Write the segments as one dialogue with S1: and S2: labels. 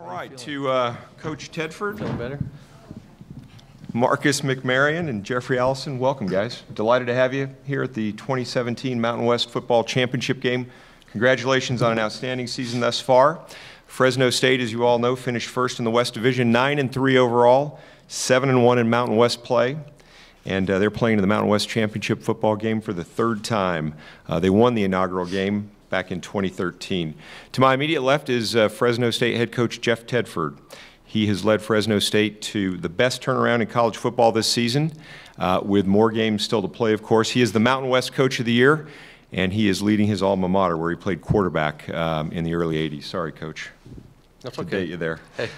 S1: All right, to Coach Tedford,
S2: Feeling better?
S1: Marcus McMarion, and Jeffrey Allison, welcome, guys. Delighted to have you here at the 2017 Mountain West Football Championship game. Congratulations on an outstanding season thus far. Fresno State, as you all know, finished first in the West Division, 9-3 overall, 7-1 in Mountain West play. And they're playing in the Mountain West Championship football game for the third time. They won the inaugural game back in 2013. To my immediate left is Fresno State head coach Jeff Tedford. He has led Fresno State to the best turnaround in college football this season, with more games still to play, of course. He is the Mountain West Coach of the Year, and he is leading his alma mater, where he played quarterback in the early 80s. Sorry, Coach.
S2: That's
S1: to
S2: okay.
S1: date you there.
S2: Hey.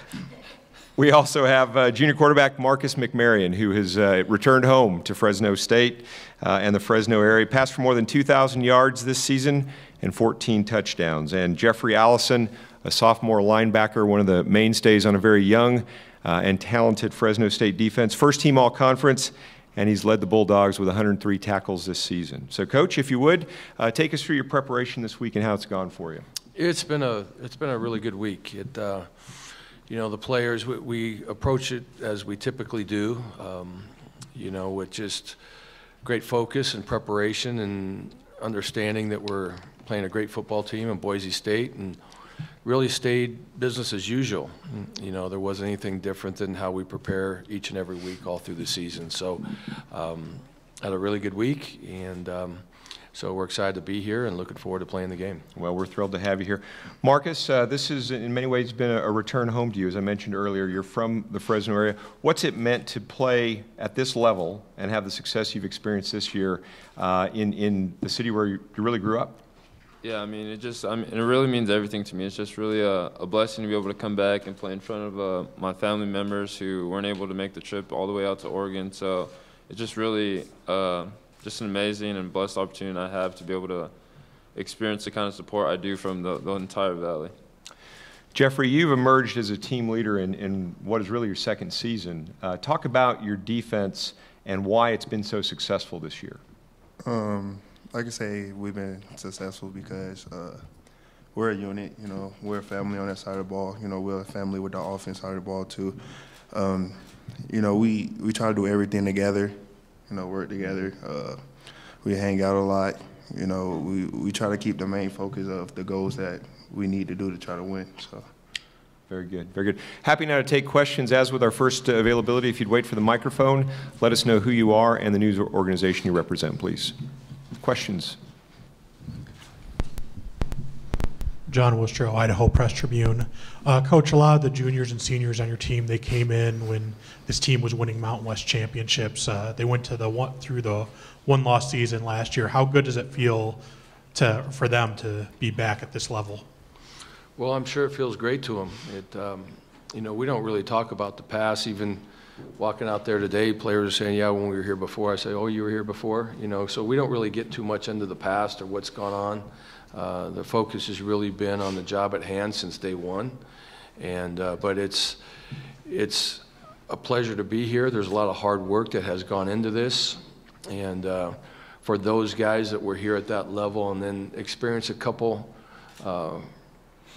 S1: We also have junior quarterback Marcus McMarion, who has returned home to Fresno State and the Fresno area. Passed for more than 2,000 yards this season and 14 touchdowns. And Jeffrey Allison, a sophomore linebacker, one of the mainstays on a very young and talented Fresno State defense. First team all-conference, and he's led the Bulldogs with 103 tackles this season. So, Coach, if you would, take us through your preparation this week and how it's gone for you.
S2: It's been a really good week. You know, the players, we approach it as we typically do, you know, with just great focus and preparation and understanding that we're playing a great football team in Boise State, and really stayed business as usual. You know, there wasn't anything different than how we prepare each and every week all through the season. So had a really good week, and so we're excited to be here and looking forward to playing the game.
S1: Well, we're thrilled to have you here. Marcus, this has in many ways been a return home to you. As I mentioned earlier, you're from the Fresno area. What's it meant to play at this level and have the success you've experienced this year in the city where you really grew up?
S3: Yeah, I mean, it really means everything to me. It's just really a blessing to be able to come back and play in front of my family members who weren't able to make the trip all the way out to Oregon. So it's just really just an amazing and blessed opportunity I have to be able to experience the kind of support I do from the entire Valley.
S1: Jeffrey, you've emerged as a team leader in what is really your second season. Talk about your defense and why it's been so successful this year.
S4: Like I say, we've been successful because we're a unit. You know, we're a family on that side of the ball. You know, we're a family with the offense side of the ball too. You know, we try to do everything together. You know, work together. We hang out a lot. You know, we try to keep the main focus of the goals that we need to do to try to win. So.
S1: Very good, very good. Happy now to take questions. As with our first availability, if you'd wait for the microphone, let us know who you are and the news organization you represent, please. Questions?
S5: John Wistro, Idaho Press Tribune. Coach, a lot of the juniors and seniors on your team, they came in when this team was winning Mountain West championships. They went to through the one-loss season last year. How good does it feel for them to be back at this level?
S2: Well, I'm sure it feels great to them. You know, we don't really talk about the past. Even walking out there today, players are saying, yeah, when we were here before. I say, oh, you were here before? You know, so we don't really get too much into the past or what's gone on. The focus has really been on the job at hand since day one. And but it's a pleasure to be here. There's a lot of hard work that has gone into this. And for those guys that were here at that level and then experience a couple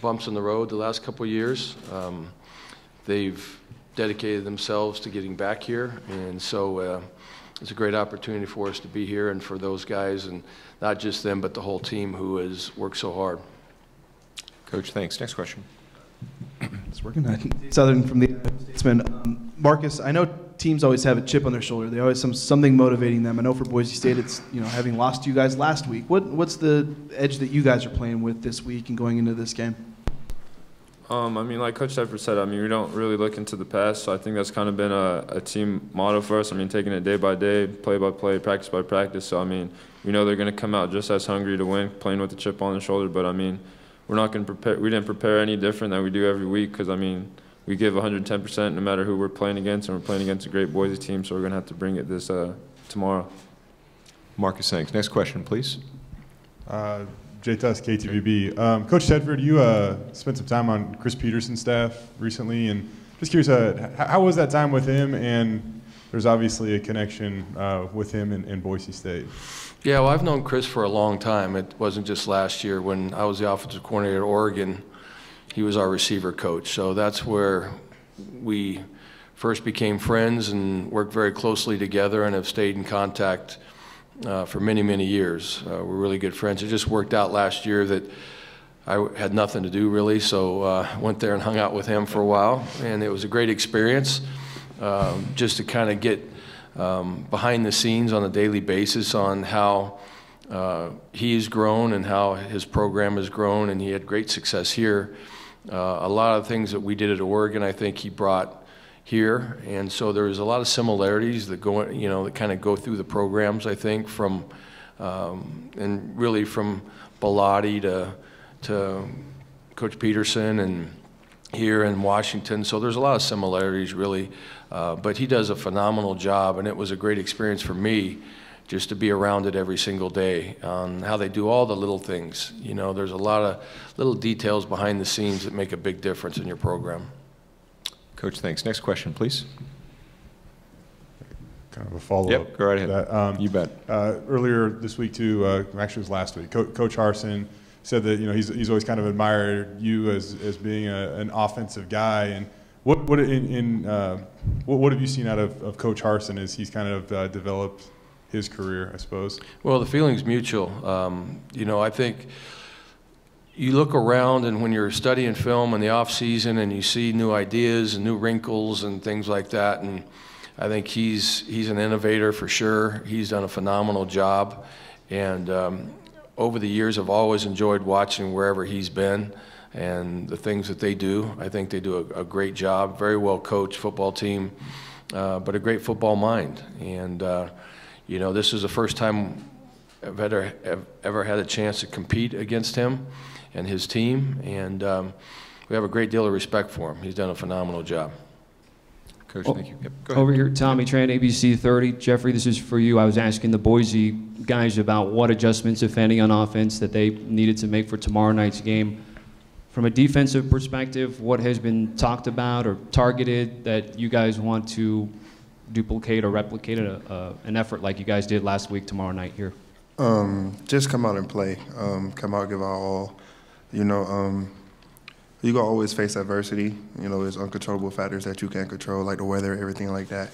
S2: bumps in the road the last couple of years, they've dedicated themselves to getting back here, and so it's a great opportunity for us to be here and for those guys, and not just them but the whole team who has worked so hard.
S1: Coach, thanks. Next question.
S6: It's working. Southern from the Statesman. Marcus, I know teams always have a chip on their shoulder. They always have something motivating them. I know for Boise State, it's having lost to you guys last week. What's the edge that you guys are playing with this week and going into this game?
S3: I mean, like Coach Tedford said, I mean, we don't really look into the past, so I think that's kind of been a team motto for us. I mean, taking it day by day, play by play, practice by practice. So, I mean, we know they're going to come out just as hungry to win, playing with the chip on their shoulder. But, I mean, we're not going to prepare. We didn't prepare any different than we do every week because, I mean, we give 110% no matter who we're playing against, and we're playing against a great Boise team, so we're going to have to bring it this tomorrow.
S1: Marcus, thanks. Next question, please.
S7: Jay Tuss, KTVB. Coach Tedford, you spent some time on Chris Peterson's staff recently, and just curious, how was that time with him? And there's obviously a connection with him in Boise State.
S2: Yeah, well, I've known Chris for a long time. It wasn't just last year when I was the offensive coordinator at Oregon. he was our receiver coach. So that's where we first became friends and worked very closely together and have stayed in contact for many, many years. We're really good friends. It just worked out last year that I had nothing to do really, so went there and hung out with him for a while, and it was a great experience just to kind of get behind the scenes on a daily basis on how he's grown and how his program has grown, and he had great success here. A lot of things that we did at Oregon, I think he brought here, and so there's a lot of similarities that go, that kind of go through the programs, I think, from and really from Bellotti to Coach Peterson and here in Washington. So there's a lot of similarities, really, but he does a phenomenal job, and it was a great experience for me just to be around it every single day on how they do all the little things. There's a lot of little details behind the scenes that make a big difference in your program.
S1: Coach, thanks. Next question, please.
S7: Kind of a follow-up.
S1: Yep, go right ahead. You bet.
S7: Earlier this week, too, actually it was last week, Coach Harsin said that he's always kind of admired you as being an offensive guy. And what have you seen out of Coach Harsin as he's kind of developed his career, I suppose?
S2: Well, the feeling's mutual. I think you look around, and when you're studying film in the off season and you see new ideas and new wrinkles and things like that, and I think he's an innovator for sure. He's done a phenomenal job, and over the years I've always enjoyed watching wherever he's been and the things that they do. I think they do a great job, very well coached football team, but a great football mind. And this is the first time I've ever had a chance to compete against him and his team, and we have a great deal of respect for him. He's done a phenomenal job.
S1: Coach, thank you. Yep, go ahead.
S8: Over here, Tommy Tran, ABC 30. Jeffrey, this is for you. I was asking the Boise guys about what adjustments, if any, on offense that they needed to make for tomorrow night's game. From a defensive perspective, what has been talked about or targeted that you guys want to duplicate or replicate an effort like you guys did last week tomorrow night here?
S4: Just come out and play. Come out, give our all. You gonna always face adversity. There's uncontrollable factors that you can't control, like the weather, everything like that.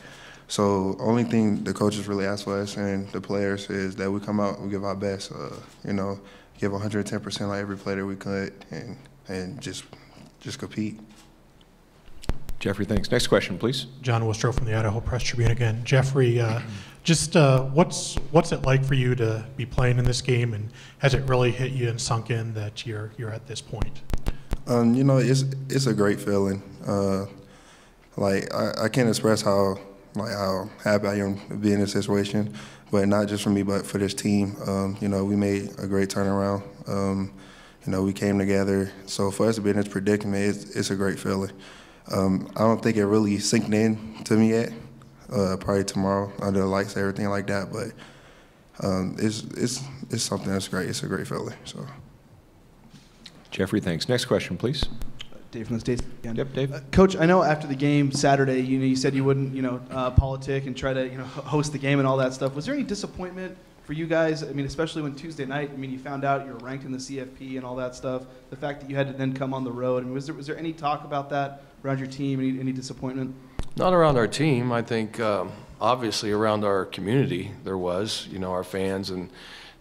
S4: So only thing the coaches really ask for us and the players is that we come out, we give our best. Give 110% like every play that we could, and just compete.
S1: Jeffrey, thanks. Next question, please.
S5: John Wostrow from the Idaho Press Tribune again. Jeffrey, what's it like for you to be playing in this game, and has it really hit you and sunk in that you're at this point?
S4: It's a great feeling. I can't express how happy I am to be in this situation, but not just for me, but for this team. We made a great turnaround. We came together. So for us to be in this predicament, it's a great feeling. I don't think it really sinked in to me yet. Probably tomorrow under the lights, everything like that. But it's something that's great. It's a great feeling. So.
S1: Jeffrey, thanks. Next question, please.
S6: Dave from the States again.
S1: Yep, Dave.
S6: Coach, I know after the game Saturday, you said you wouldn't, politic and try to, host the game and all that stuff. Was there any disappointment for you guys? I mean, especially when Tuesday night, you found out you were ranked in the CFP and all that stuff. The fact that you had to then come on the road. Was there any talk about that around your team? Any disappointment?
S2: Not around our team. I think obviously around our community there was, our fans and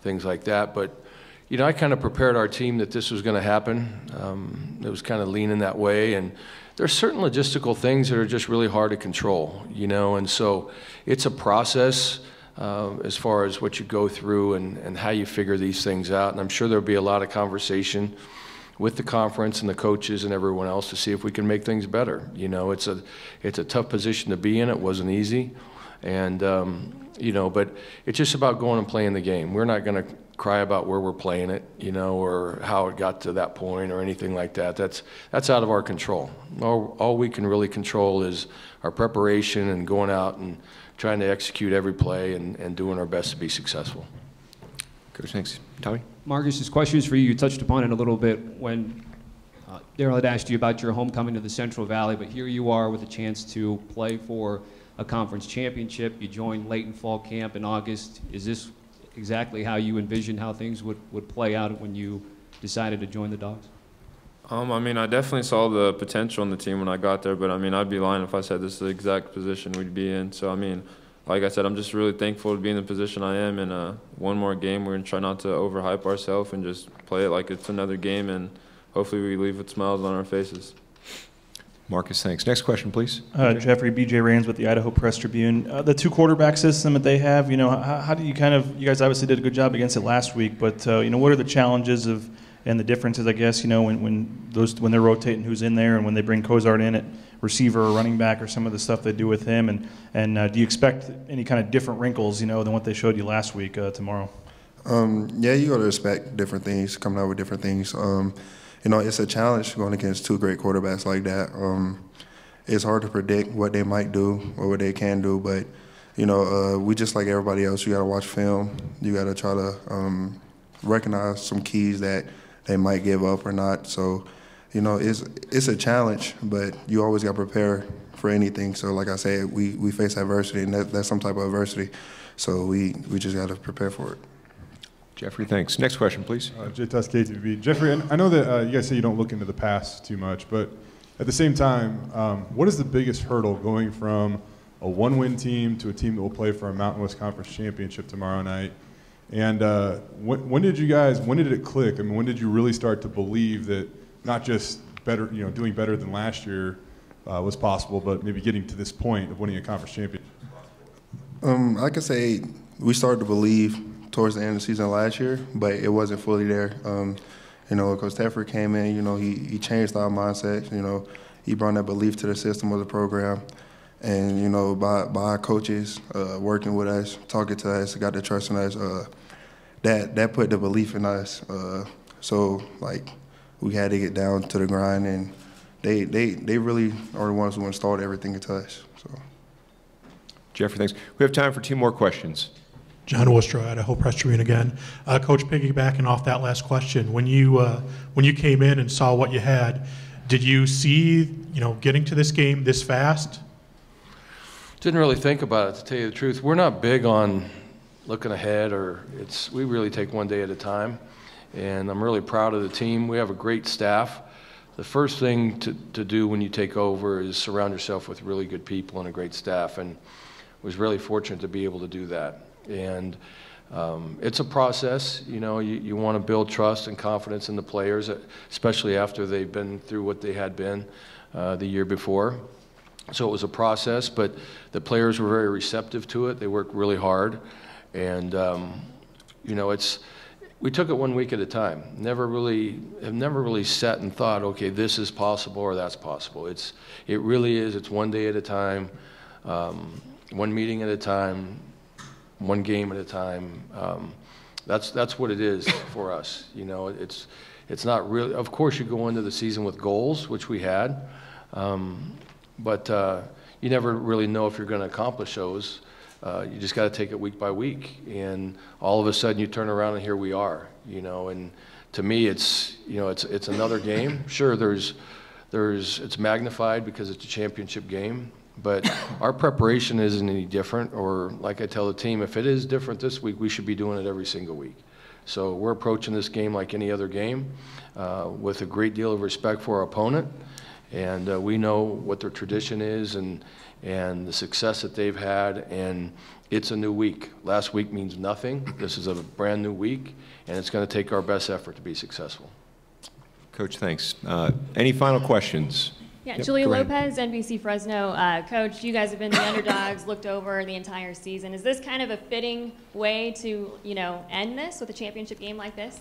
S2: things like that. But I kind of prepared our team that this was going to happen. It was kind of leaning that way, and there's certain logistical things that are just really hard to control, and so it's a process as far as what you go through and how you figure these things out. And I'm sure there'll be a lot of conversation with the conference and the coaches and everyone else to see if we can make things better. It's a tough position to be in. It wasn't easy, and but it's just about going and playing the game. We're not going to cry about where we're playing it, or how it got to that point or anything like that. That's out of our control. All we can really control is our preparation and going out and trying to execute every play and doing our best to be successful.
S1: Coach, thanks. Tommy?
S8: Marcus, this question is for you. You touched upon it a little bit when Daryl had asked you about your homecoming to the Central Valley, but here you are with a chance to play for a conference championship. You joined late in fall camp in August. Is this exactly how you envisioned how things would play out when you decided to join the Dogs?
S3: I mean, I definitely saw the potential in the team when I got there, but I mean, I'd be lying if I said this is the exact position we'd be in. So, I mean, like I said, I'm just really thankful to be in the position I am. And one more game, we're going to try not to overhype ourselves and just play it like it's another game, and hopefully we leave with smiles on our faces.
S1: Marcus, thanks. Next question, please.
S9: Jeffrey, BJ Rains with the Idaho Press Tribune. The two quarterback system that they have, how do you you guys obviously did a good job against it last week, but, what are the challenges and the differences, I guess, when they're rotating who's in there and when they bring Cozart in at receiver or running back or some of the stuff they do with him, and do you expect any kind of different wrinkles, than what they showed you last week tomorrow?
S4: Yeah, you got to expect different things, coming out with different things. It's a challenge going against two great quarterbacks like that. It's hard to predict what they might do or what they can do, but, we just like everybody else. You got to watch film. You got to try to recognize some keys that they might give up or not. So, it's a challenge, but you always got to prepare for anything. So, like I said, we face adversity, and that's some type of adversity. So we just got to prepare for it.
S1: Jeffrey, thanks. Next question, please.
S7: Jay Tuss, KTVB. Jeffrey, I know that you guys say you don't look into the past too much, but at the same time, what is the biggest hurdle going from a one-win team to a team that will play for a Mountain West Conference championship tomorrow night? And when did it click? I mean, when did you really start to believe that not just better, doing better than last year was possible, but maybe getting to this point of winning a conference championship?
S4: I could say we started to believe towards the end of the season last year, but it wasn't fully there. Coach Teffer came in, he changed our mindset. He brought that belief to the system of the program. And, by our coaches working with us, talking to us, got the trust in us, that put the belief in us. So, we had to get down to the grind, and they really are the ones who installed everything into us. So,
S1: Jeffrey, thanks. We have time for two more questions.
S5: John Wostrow, Idaho Press Tribune again. Coach, piggybacking off that last question, when you came in and saw what you had, did you see, getting to this game this fast?
S2: Didn't really think about it, to tell you the truth. We're not big on looking ahead, we really take one day at a time. And I'm really proud of the team. We have a great staff. The first thing to do when you take over is surround yourself with really good people and a great staff, and was really fortunate to be able to do that. And it's a process. You want to build trust and confidence in the players, especially after they've been through what they had been the year before. So it was a process, but the players were very receptive to it. They worked really hard, and we took it 1 week at a time. Have never really sat and thought, okay, this is possible or that's possible. It really is. It's one day at a time, one meeting at a time, one game at a time. That's what it is for us. It's not really. Of course, you go into the season with goals, which we had, but you never really know if you're going to accomplish those. You just got to take it week by week, and all of a sudden you turn around and here we are. And to me, it's another game. Sure, it's magnified because it's a championship game. But our preparation isn't any different, or like I tell the team, if it is different this week, we should be doing it every single week. So we're approaching this game like any other game with a great deal of respect for our opponent. And we know what their tradition is and the success that they've had, and it's a new week. Last week means nothing. This is a brand new week, and it's going to take our best effort to be successful.
S1: Coach, thanks. Any final questions?
S10: Yeah,
S1: Yep,
S10: Julia
S1: go ahead.
S10: Lopez, NBC Fresno. Coach, you guys have been the underdogs, looked over the entire season. Is this kind of a fitting way to, end this with a championship game like this?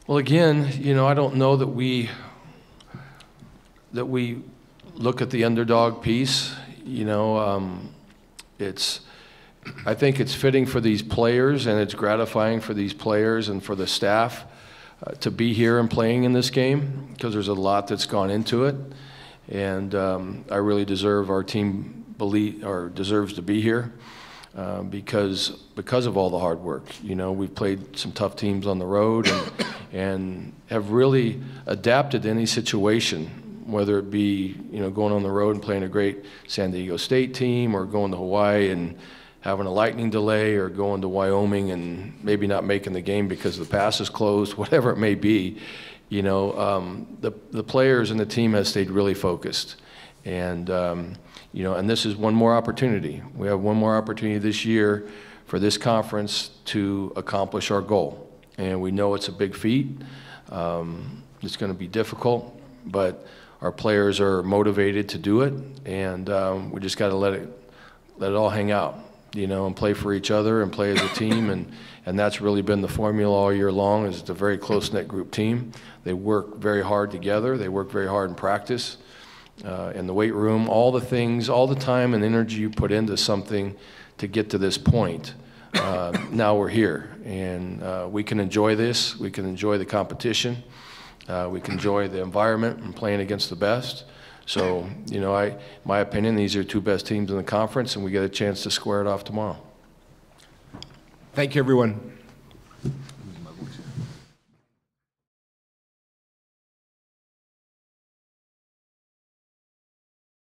S2: Well, again, I don't know that we look at the underdog piece. I think it's fitting for these players, and it's gratifying for these players and for the staff to be here and playing in this game, because there's a lot that's gone into it, and I really deserve our team deserves to be here because of all the hard work. We've played some tough teams on the road and have really adapted to any situation, whether it be going on the road and playing a great San Diego State team, or going to Hawaii and having a lightning delay, or going to Wyoming and maybe not making the game because the pass is closed, whatever it may be. you know, the players and the team has stayed really focused. And, you know, and this is one more opportunity. We have one more opportunity this year for this conference to accomplish our goal. And we know it's a big feat. It's going to be difficult, but our players are motivated to do it, and we just got to let it all hang out, you know, and play for each other and play as a team. And that's really been the formula all year long. Is it's a very close-knit group team. They work very hard together. They work very hard in practice, in the weight room, all the things, all the time and energy you put into something to get to this point. Now we're here, and we can enjoy this. We can enjoy the competition. We can enjoy the environment and playing against the best. So, you know, my opinion, these are two best teams in the conference, and we get a chance to square it off tomorrow.
S1: Thank you, everyone.